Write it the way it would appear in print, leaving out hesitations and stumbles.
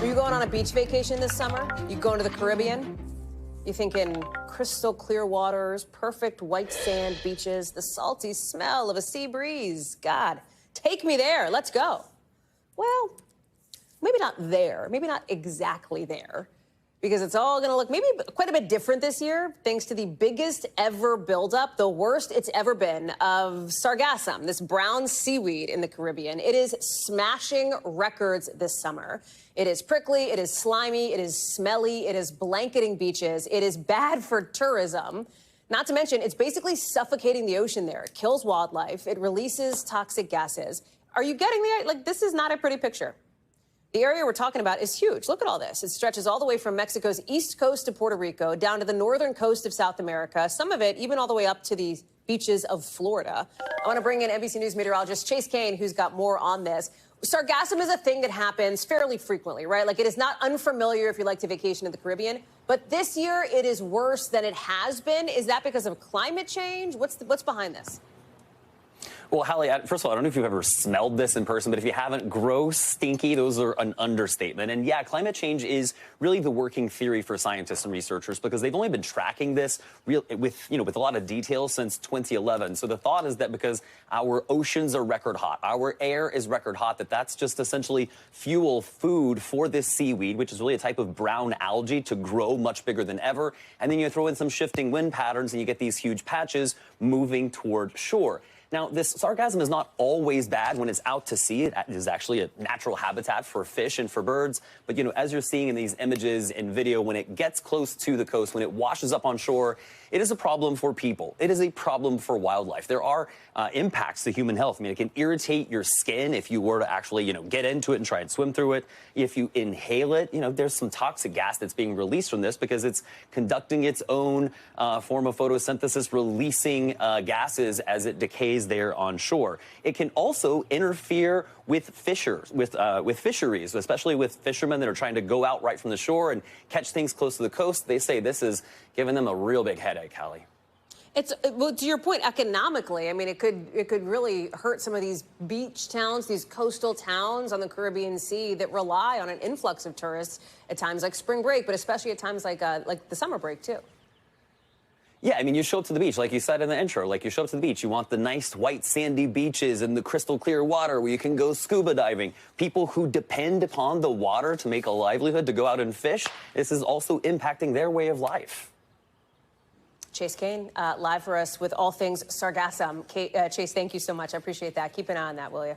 Are you going on a beach vacation this summer? You going to the Caribbean? You thinking crystal clear waters, perfect white sand beaches, the salty smell of a sea breeze. God, take me there. Let's go. Well, maybe not there. Maybe not exactly there. Because it's all going to look maybe quite a bit different this year, thanks to the biggest ever buildup, the worst it's ever been, of sargassum, this brown seaweed in the Caribbean. It is smashing records this summer. It is prickly, it is slimy, it is smelly, it is blanketing beaches, it is bad for tourism. Not to mention, it's basically suffocating the ocean there. It kills wildlife, it releases toxic gases. Are you getting the, like, this is not a pretty picture. The area we're talking about is huge. Look at all this. It stretches all the way from Mexico's east coast to Puerto Rico, down to the northern coast of South America, some of it even all the way up to the beaches of Florida. I want to bring in NBC News meteorologist Chase Cain, who's got more on this. Sargassum is a thing that happens fairly frequently, right? Like, it is not unfamiliar if you like to vacation in the Caribbean. But this year, it is worse than it has been. Is that because of climate change? What's behind this? Well, Hallie, first of all, I don't know if you've ever smelled this in person, but if you haven't, gross, stinky, those are an understatement. And yeah, climate change is really the working theory for scientists and researchers because they've only been tracking this with a lot of detail since 2011. So the thought is that because our oceans are record hot, our air is record hot, that's just essentially fuel, food for this seaweed, which is really a type of brown algae, to grow much bigger than ever. And then you throw in some shifting wind patterns and you get these huge patches moving toward shore. Now, this sargassum is not always bad when it's out to sea. It is actually a natural habitat for fish and for birds. But, as you're seeing in these images and video, when it gets close to the coast, when it washes up on shore, it is a problem for people. It is a problem for wildlife. There are impacts to human health. I mean, it can irritate your skin if you were to actually, get into it and try and swim through it. If you inhale it, there's some toxic gas that's being released from this because it's conducting its own form of photosynthesis, releasing gases as it decays there on shore. It can also interfere with fisheries, especially with fishermen that are trying to go out right from the shore and catch things close to the coast. They say this is giving them a real big headache, Hallie. Well, to your point, economically, I mean, it could really hurt some of these beach towns, these coastal towns on the Caribbean Sea that rely on an influx of tourists at times like spring break, but especially at times like the summer break too. Yeah, I mean, you show up to the beach, like you said in the intro, like you show up to the beach, you want the nice white sandy beaches and the crystal clear water where you can go scuba diving. People who depend upon the water to make a livelihood, to go out and fish, this is also impacting their way of life. Chase Cain, live for us with all things sargassum. Chase, thank you so much. I appreciate that. Keep an eye on that, will you?